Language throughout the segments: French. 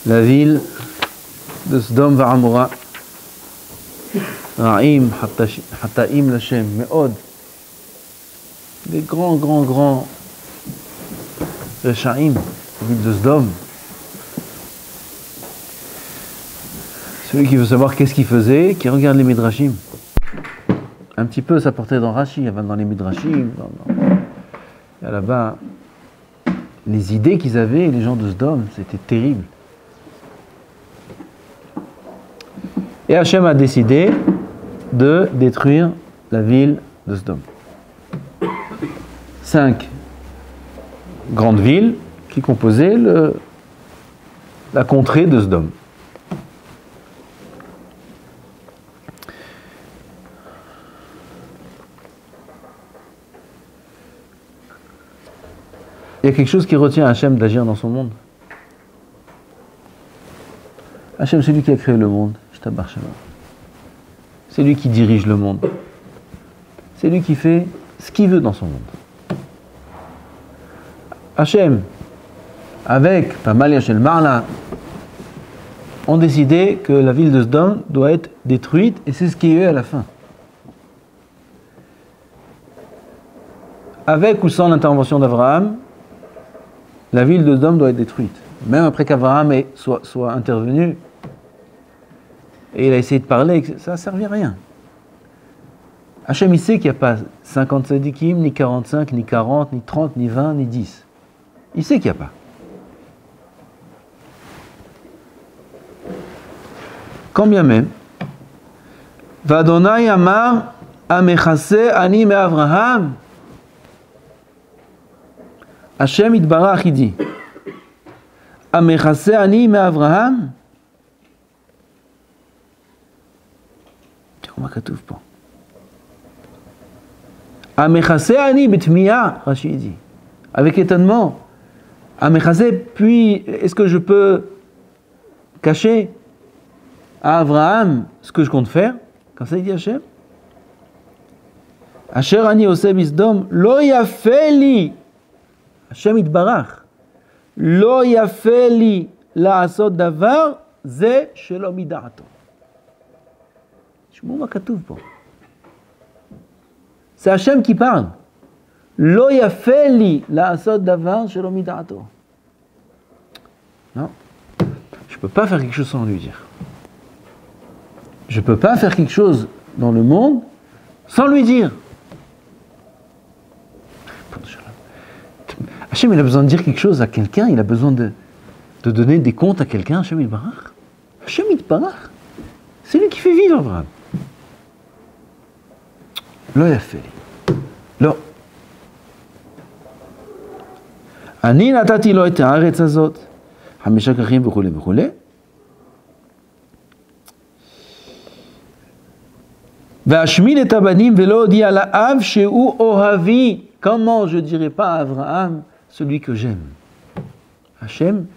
la ville de Sdom Va'amora, Ra'im, Hataim Lashem, Me'od, des grands Rechaim, la ville de Sdom. Celui qui veut savoir qu'est-ce qu'il faisait, qui regarde les Midrashim. Un petit peu, ça portait dans Rashi, dans les Midrashim. Et là-bas, les idées qu'ils avaient, les gens de Sdom, c'était terrible. Et Hachem a décidé de détruire la ville de Sdom. 5 grandes villes qui composaient la contrée de Sdom. Il y a quelque chose qui retient Hachem d'agir dans son monde. Hachem, c'est lui qui a créé le monde. C'est lui qui dirige le monde. C'est lui qui fait ce qu'il veut dans son monde. Hachem, avec Pamal Yashel Marla, ont décidé que la ville de Sdom doit être détruite, et c'est ce qu'il y a eu à la fin. Avec ou sans l'intervention d'Abraham, la ville de Sdom doit être détruite. Même après qu'Abraham soit intervenu, et il a essayé de parler, ça ne servait à rien. Hachem, il sait qu'il n'y a pas 50 sadikim, ni 45, ni 40, ni 30, ni 20, ni 10. Il sait qu'il n'y a pas. Quand bien même, Vadonai Amar Amechase Ani Me Avraham. Hachem Itbarach, il dit Amechase Ani Me Avraham. תראו מה כתוב פה. המכסה אני בתמיהה, Rashi dit, avec étonnement. המכסה, puis, est-ce que je peux cacher à Abraham ce que je compte faire? Comme ça il dit Hachem. Asher ani oseh bisdom, lo yafe li, Hachem Itbarach, lo yafe li לעשות דבר, זה שלא מדעתו. C'est Hachem qui parle. Lo yafeli la asod davar shelo mida'ato. Non, je ne peux pas faire quelque chose sans lui dire. Je ne peux pas faire quelque chose dans le monde sans lui dire. Hachem, il a besoin de dire quelque chose à quelqu'un, il a besoin de donner des comptes à quelqu'un. Hachem Itbarach. Hachem Itbarach, c'est lui qui fait vivre Abraham. לא יפה לי. לא. אני נתתי לו את הארץ הזאת, 5 כרכים וכו' וכו'. והשמיד את הבנים ולא הודיע לאב שהוא אוהבי. Comment je dirais pas à Abraham, celui que j'aime? Hachem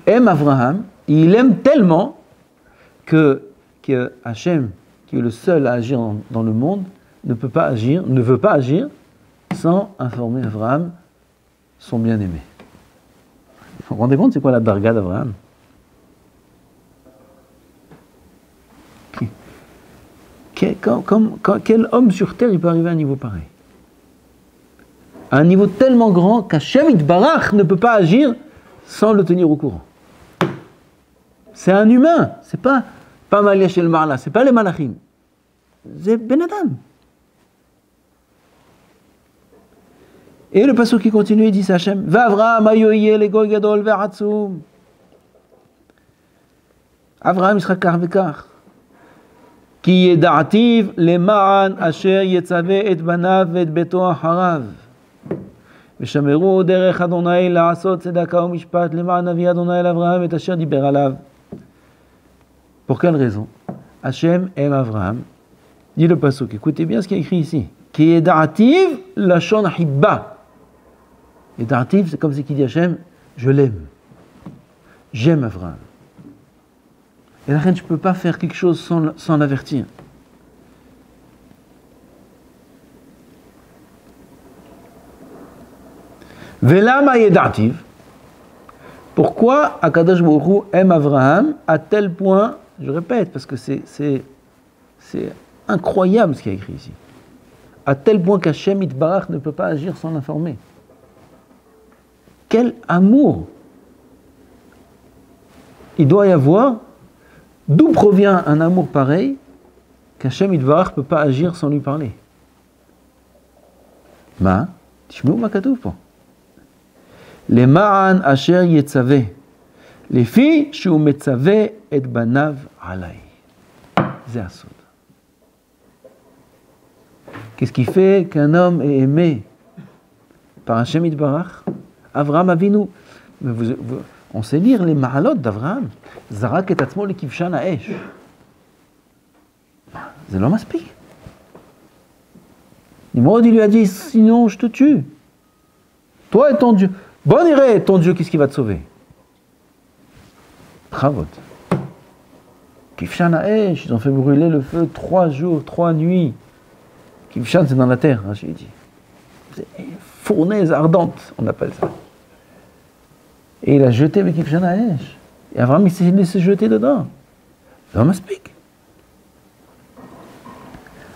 aime Abraham, il aime tellement que Hachem, qui est le seul à agir dans le monde, ne veut pas agir sans informer Abraham, son bien-aimé. Vous vous rendez compte, c'est quoi la darga d'Abraham? Quel homme sur terre il peut arriver à un niveau pareil? À un niveau tellement grand qu'Hachem Itbarach ne peut pas agir sans le tenir au courant. C'est un humain, c'est pas Pamal Yashel Marla, c'est pas les malachim. C'est Ben Adam. Et le passage qui continue, il dit c'est Hachem. V'Avraham ayoye le goy gadol ve'atzum. Avraham il sera kar v'kar. Ki yeda'ativ lema'an asher yetzave et banav ve'et beto acharav. ושמרו דרך אדוני לעשות צדקה ומשפט למען אבי אדוני אל אברהם את אשר דיבר עליו. Pour quelle raison? Hachem aime Abraham. Dit le pasuk, écoutez bien ce qui est écrit ici. Qui est da'ativ lashon hibba. Et da'ativ, c'est comme ce qu'il dit Hachem, je l'aime. J'aime Abraham. Et la reine, je ne peux pas faire quelque chose sans l'avertir. Velama yeda'ativ. Pourquoi Pourquoi Akadosh Baruch Hu aime Abraham à tel point, je répète, parce que c'est incroyable ce qu'il y a écrit ici, à tel point qu'Hachem Yitbarach ne peut pas agir sans l'informer. Quel amour il doit y avoir, d'où provient un amour pareil qu'Hachem Yitbarach ne peut pas agir sans lui parler. Ma, tishmeu ma katuv po. Les ma'an asher yetzave, les filles shu metzave et banav alay. C'est asod. Qu'est-ce qui fait qu'un homme est aimé par Hachem Yitbarach? Avraham Avinu. On sait lire les ma'alot d'Avraham. Zarak et atzmo le kivshan ha'esh. C'est l'homme aspic. Nimrod, il lui a dit, sinon je te tue. Toi et ton Dieu. Bon irait, ton Dieu, qu'est-ce qui va te sauver? Pravot. Kivshan ha'esh, ils ont fait brûler le feu 3 jours, 3 nuits. Kivshan, c'est dans la terre, hein, j'ai dit. C'est une fournaise ardente, on appelle ça. Et il a jeté le Kivshan ha'esh. Et Avraham, il s'est laissé jeter dedans. L'homme aspic.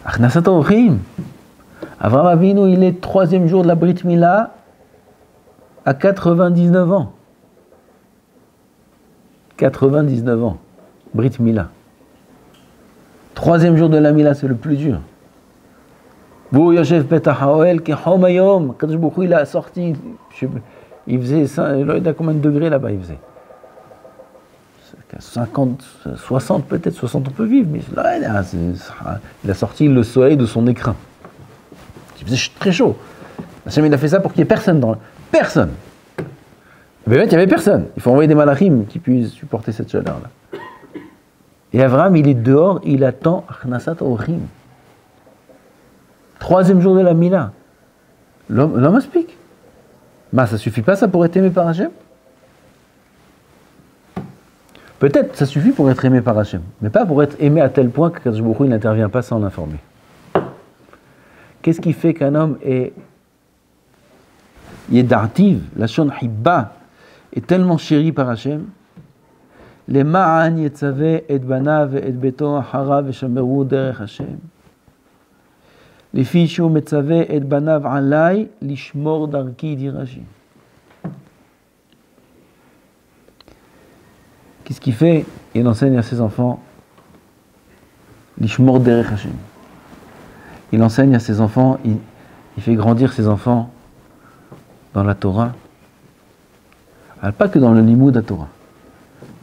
Achnasat Orchim. Avraham Avinu, il est 3e jour de la Brit Mila à 99 ans. 99 ans. Brit Mila. 3e jour de la Mila, c'est le plus dur. Vous, Yosef Petah Haoel, qui Hom Hayom, Kadosh Baruch Hu, il a sorti, il faisait, il a combien de degrés là-bas il faisait 50, 60 peut-être, 60 on peut vivre, mais là, il a sorti le soleil de son écrin. Il faisait très chaud. Hachem, il a fait ça pour qu'il n'y ait personne dans personne. Mais il n'y avait personne. Il faut envoyer des malachim qui puissent supporter cette chaleur-là. Et Avraham, il est dehors, il attend Achnasat Orchim. 3e jour de la Mila. L'homme explique. Bah, ça suffit pas ça pour être aimé par Hachem? Peut-être ça suffit pour être aimé par Hachem, mais pas pour être aimé à tel point que Kadosh Baruch Hu, il n'intervient pas sans l'informer. Qu'est-ce qui fait qu'un homme est Yedartiv, la shon hibba, est tellement chéri par Hachem? Les ma'an yetzave et banav et beto harav et shameru derech Hachem. Les filles shu metzave et banav alay lishmor darki dirashi. Qu'est-ce qu'il fait? Il enseigne à ses enfants l'ishmor derech Hachem. Il enseigne à ses enfants, il fait grandir ses enfants dans la Torah. Pas que dans le limoud à Torah.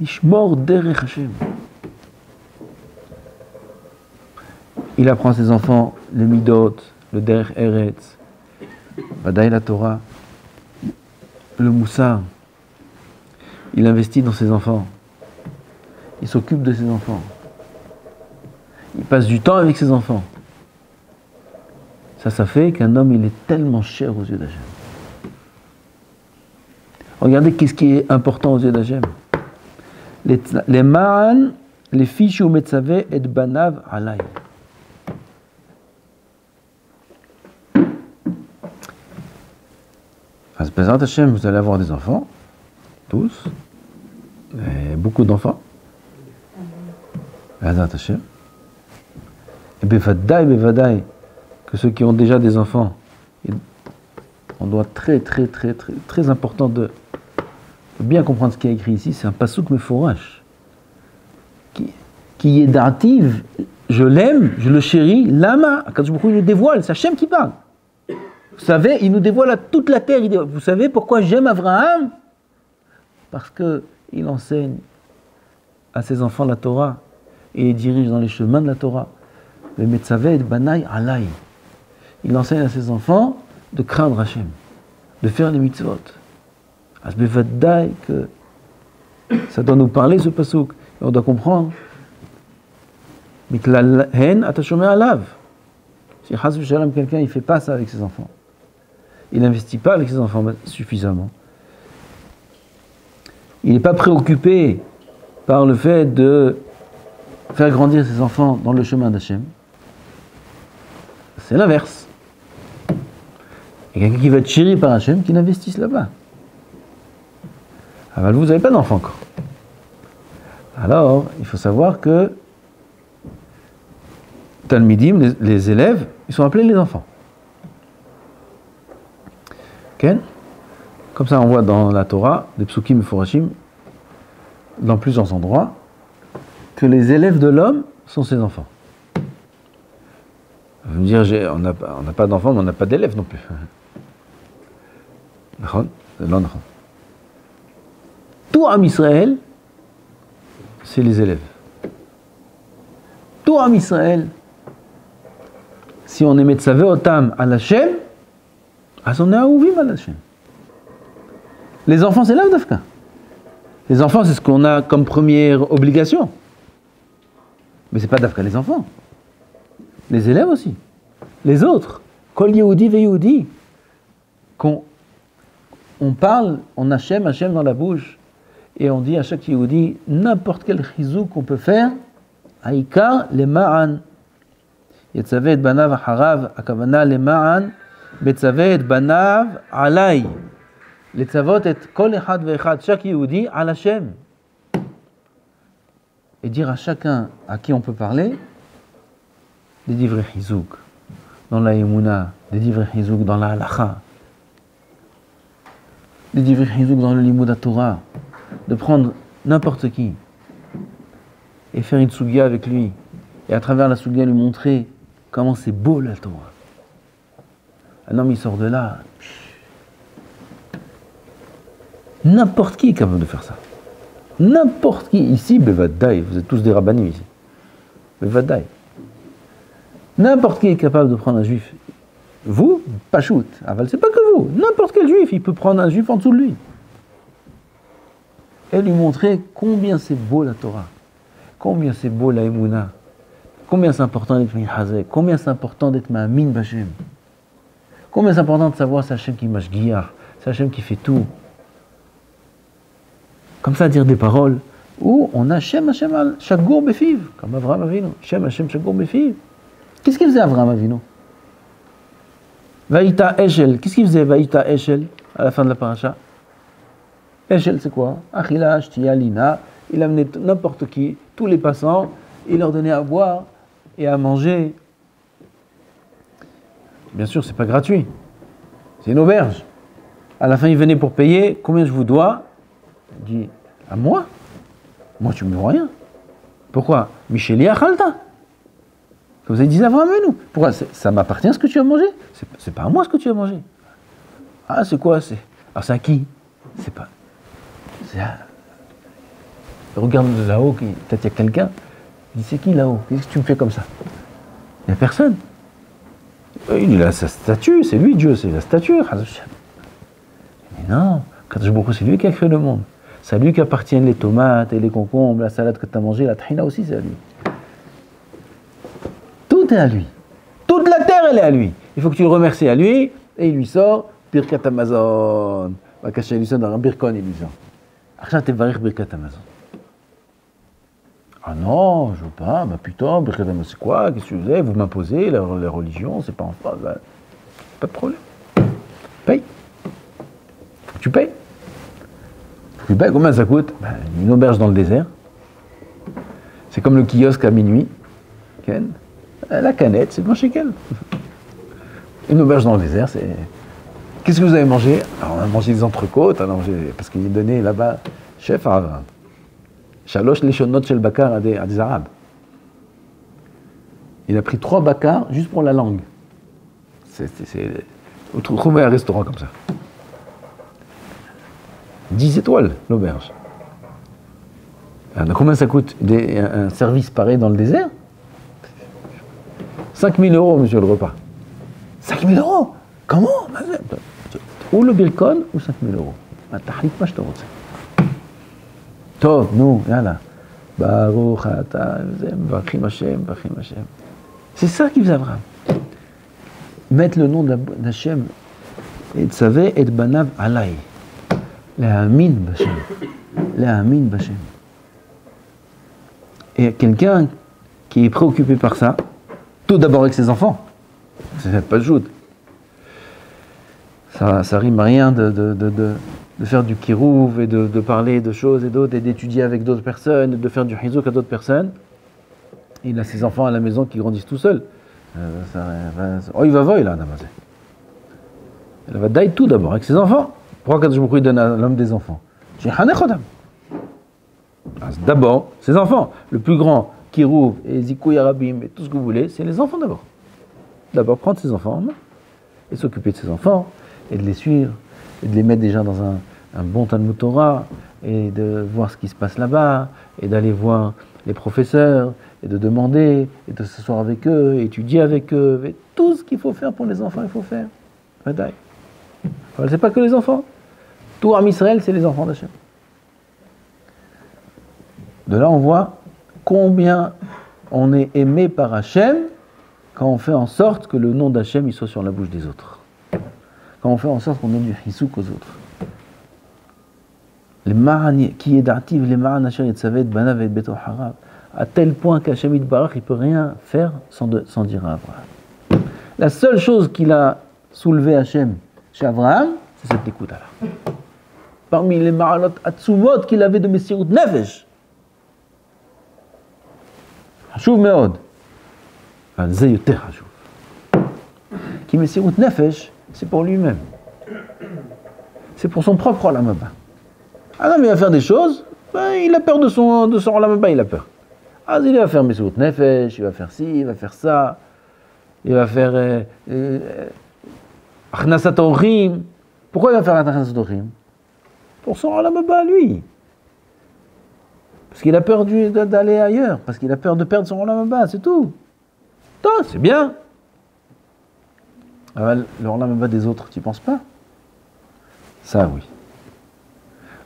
L'ishmor derech Hachem. Il apprend à ses enfants le midot, le derech eretz, vadaï la Torah, le moussar. Il investit dans ses enfants. Il s'occupe de ses enfants. Il passe du temps avec ses enfants. Ça fait qu'un homme, il est tellement cher aux yeux d'Hachem. Regardez qu'est-ce qui est important aux yeux d'Hachem. Les ma'an, les fiches ou metzave et banav alay. Bezrat Hachem, vous allez avoir des enfants, tous, et beaucoup d'enfants. Bezrat Hachem. Et bevadaï, que ceux qui ont déjà des enfants, on doit très important de bien comprendre ce qui est écrit ici. C'est un pasouk mefourash qui est dative. Je l'aime, je le chéris. Lama, Akadosh Baruch Hu, il le dévoile. C'est Hachem qui parle. Vous savez, il nous dévoile à toute la terre. Vous savez pourquoi j'aime Avraham? Parce qu'il enseigne à ses enfants la Torah et les dirige dans les chemins de la Torah. Le Metzaveh Banaï Alay. Il enseigne à ses enfants de craindre Hachem, de faire les mitzvot. Asbevadai que ça doit nous parler ce pasouk. Et on doit comprendre. Miklal atashomé alav. Si Chas v'Shalom, quelqu'un il fait pas ça avec ses enfants, il n'investit pas avec ses enfants suffisamment, il n'est pas préoccupé par le fait de faire grandir ses enfants dans le chemin d'Hachem, c'est l'inverse. Et quelqu'un qui va être chéri par Hachem, qui n'investisse là-bas. Ah, vous n'avez pas d'enfant encore. Alors, il faut savoir que Talmidim, les élèves, ils sont appelés les enfants. Okay? Comme ça, on voit dans la Torah, des psukim et forashim, dans plusieurs endroits, que les élèves de l'homme sont ses enfants. Vous me dire, on n'a pas d'enfants, mais on n'a pas d'élèves non plus. Tout Am Israël, c'est les élèves. Tout Am Israël, si on est Metzavé Otam à Hashem, on est Aouvim à Hashem. Les enfants, c'est l'Avdafka. Les enfants, c'est ce qu'on a comme première obligation. Mais c'est pas Dafka les enfants. Les élèves aussi. Les autres. Kol Yehudi ve Yehudi. On parle, on Hashem dans la bouche. Et on dit à chaque Yehudi, n'importe quel chizou qu'on peut faire, Aïkar le ma'an. Yetzavé et banav harav, akavana le ma'an, betzavé et banav alay. Les tzavot et kol echad ve'echad, chaque Yehudi, al Hashem. Et dire à chacun à qui on peut parler, des divrei chizouk dans la Emouna, des divrei chizouk dans la halacha, des divrei chizouk dans le limud Torah, de prendre n'importe qui et faire une sugya avec lui, et à travers la sugya lui montrer comment c'est beau la Torah. Un homme il sort de là, n'importe qui est capable de faire ça. N'importe qui, ici, Bevadai, vous êtes tous des rabbanim ici. Bevadai. N'importe qui est capable de prendre un juif. Vous, Pachout, Aval, c'est pas que vous. N'importe quel juif, il peut prendre un juif en dessous de lui. Et lui montrer combien c'est beau la Torah. Combien c'est beau la Emouna. Combien c'est important d'être Mihazek. Combien c'est important d'être Ma'amin B'Hashem. Combien c'est important de savoir c'est Hachem qui mashgiach. C'est Hachem qui fait tout. Comme ça, dire des paroles où on a Shem Hashem Shagour Befiv, comme Avraham Avinu. Shem Hashem Shagour Befiv. Qu'est-ce qu'il faisait Avraham Avinu? Vaïta Eshel. Qu'est-ce qu'il faisait Vaïta Eshel à la fin de la paracha? Eshel, c'est quoi? Achila, Shtia, Lina. Il amenait n'importe qui, tous les passants, il leur donnait à boire et à manger. Bien sûr, c'est pas gratuit. C'est une auberge. À la fin, il venait pour payer. Combien je vous dois? Il dit, à moi? Moi, tu me dois rien. Pourquoi? Micheli Achalta. Comme ça, il disait Avraham Avinu. Pourquoi? Ça m'appartient ce que tu as mangé? C'est pas à moi ce que tu as mangé. Ah, c'est quoi? Alors, c'est à qui? C'est pas. C'est à. Regarde là-haut, peut-être il y a quelqu'un. Il dit, c'est qui là-haut? Qu'est-ce que tu me fais comme ça? Il n'y a personne. Il a sa statue, c'est lui Dieu, c'est la statue. Mais non, Kadosh Baruch Hu, c'est lui qui a créé le monde. C'est à lui qu'appartiennent les tomates et les concombres, la salade que tu as mangée, la tahina aussi, c'est à lui. Tout est à lui. Toute la terre, elle est à lui. Il faut que tu le remercies à lui, et il lui sort Birkat Amazon. Bakacha, il lui sort dans un Birkon, il lui sort. Achna tevarich Birkat Amazon. Ah non, je veux pas, bah putain, Birkat Amazon, c'est quoi? Qu'est-ce que vous avez? Vous m'imposez la religion, c'est pas en face. Bah, pas de problème. Paye. Faut que tu payes. Tu payes, combien ça coûte? Ben, une auberge dans le désert. C'est comme le kiosque à minuit. Ken. La canette, c'est moins shekel. Une auberge dans le désert, c'est. Qu'est-ce que vous avez mangé? Alors, on a mangé des entrecôtes, parce qu'il est donné là-bas, chef à Shalosh Leshonot Shel Bakar à des Arabes. Il a pris 3 bakars juste pour la langue. Vous trouvez un restaurant comme ça. 10 étoiles, l'auberge. Alors, combien ça coûte un service pareil dans le désert? 5 000 €, monsieur, le repas. 5 000 €? Comment? Ou le Birkon, ou 5 000 €. Tov, nous, yalla. Baruch ata, Bachim Hashem, Bachim Hashem. C'est ça qu'il faisait Abraham. Mettre le nom d'Hachem, et tzavé et banav alay. L'amin Bachem. L'amin Bachem. Et quelqu'un qui est préoccupé par ça, tout d'abord avec ses enfants, c'est pas de joute. Ça rime à rien de de faire du kirouv et de parler de choses et d'autres et d'étudier avec d'autres personnes, de faire du hizouk à d'autres personnes. Il a ses enfants à la maison qui grandissent tout seuls. Oh, il va voir, il a un amazé. Il va daï tout d'abord avec ses enfants. Pourquoi quand je me donne à l'homme des enfants? J'ai hanechodam. D'abord, ses enfants. Le plus grand, kirouv et zikou yarabim et tout ce que vous voulez, c'est les enfants d'abord. D'abord, prendre ses enfants en main et s'occuper de ses enfants et de les suivre et de les mettre déjà dans un bon Talmud Torah et de voir ce qui se passe là-bas et d'aller voir les professeurs et de demander et de s'asseoir avec eux, et étudier avec eux, et tout ce qu'il faut faire pour les enfants, il faut faire. C'est pas que les enfants. Tout Am Israël, c'est les enfants d'Hachem. De là, on voit combien on est aimé par Hachem quand on fait en sorte que le nom d'Hachem il soit sur la bouche des autres. Quand on fait en sorte qu'on donne du hisouk aux autres. Les ma'an qui est d'active, les ma'an asher yetzavet banav et beto harav, à tel point qu'Hachem Yitbarach, il peut rien faire sans dire à Abraham. La seule chose qu'il a soulevé Hachem chez Abraham, c'est cette écoute-là. Parmi les ma'alot atzumot qu'il avait de Messirut Nefesh, Hashuv meod, זה יותר חשוב. כי מסירות נפש, c'est pour lui-même. C'est pour son propre olam haba. Alors il va faire des choses, il a peur de son olam haba, il a peur. Alors il va faire mesirout nefesh, il va faire ci, il va faire ça, il va faire achnasat orchim. Pourquoi il va faire achnasat orchim? Pour son olam haba lui. Parce qu'il a peur d'aller ailleurs, parce qu'il a peur de perdre son olam haba, c'est tout. C'est bien. Le olam haba des autres, tu ne penses pas? Ça, oui.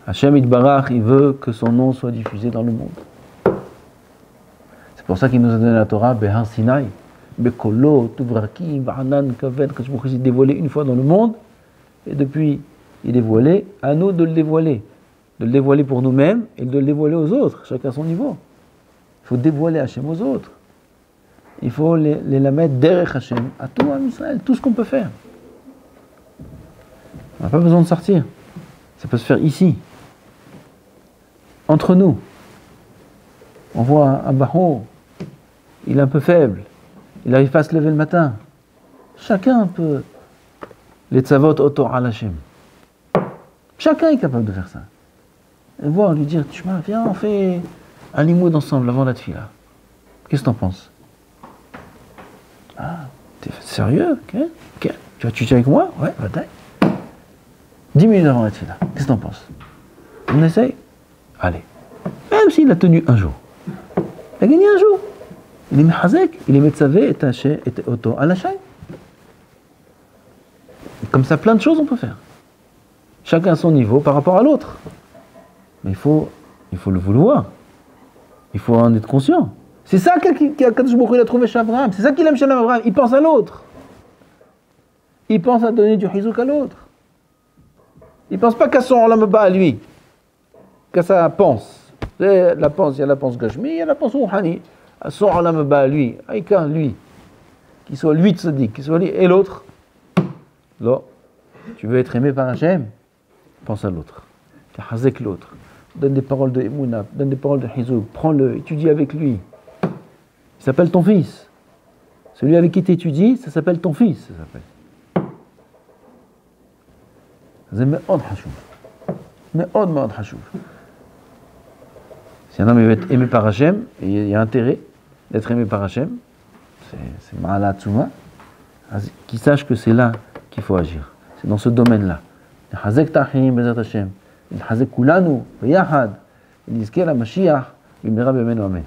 Hachem Yitbarach, il veut que son nom soit diffusé dans le monde. C'est pour ça qu'il nous a donné la Torah, Behar Sinai, Bekolo, Tuvraki, Ba'anan, Kaved, que je me dévoilé une fois dans le monde, et depuis, il est dévoilé, à nous de le dévoiler. De le dévoiler pour nous-mêmes et de le dévoiler aux autres, chacun à son niveau. Il faut dévoiler Hachem aux autres. Il faut les la mettre derrière Hachem, à tout Am Israël, tout ce qu'on peut faire. On n'a pas besoin de sortir. Ça peut se faire ici, entre nous. On voit un Baho, il est un peu faible, il n'arrive pas à se lever le matin. Chacun peut les tzavot oto al Hachem. Chacun est capable de faire ça. Et voir, lui dire, tu m'as, viens, on fait un limoud ensemble avant la tefila. Qu'est-ce que t'en penses? Ah, t'es sérieux? Ok. Tu vas tuer avec moi? Ouais, va-t'en. 10 minutes avant la tefila. Qu'est-ce que t'en penses? On essaye? Allez. Même s'il a tenu un jour. Il a gagné un jour. Il est mechazek, il est metzavé, et auto à la chaîne. Comme ça, plein de choses on peut faire. Chacun à son niveau par rapport à l'autre. Mais il faut le vouloir. Il faut en être conscient. C'est ça qu'Akadosh Baruch Hu il a trouvé chez Abraham. C'est ça qu'il aime chez Abraham. Il pense à l'autre. Il pense à donner du hizouk à l'autre. Il ne pense pas qu'à son olam haba à lui. Qu'à sa pense. Il y a la pense gashmi, il y a la pense rouhani. À son olam haba à lui. Aïka, lui. Qu'il soit lui tzaddik, qu'il soit lui. Et l'autre. Là, tu veux être aimé par Hachem? Pense à l'autre. Tu hazek l'autre. Donne des paroles de Emouna, donne des paroles de hizouk. Prends-le, étudie avec lui. Il s'appelle ton fils. Celui avec qui tu étudies, ça s'appelle ton fils. Ça s'appelle. C'est מאוד חשוב. מאוד מאוד חשוב. Si un homme veut être aimé par Hachem, et il y a intérêt d'être aimé par Hachem, c'est Ma'ala Tzuma, qu'il sache que c'est là qu'il faut agir. C'est dans ce domaine-là. נחזק את האחרים בעזרת השם. נחזק כולנו ביחד. ונזכה למשיח במהרה בימינו אמן.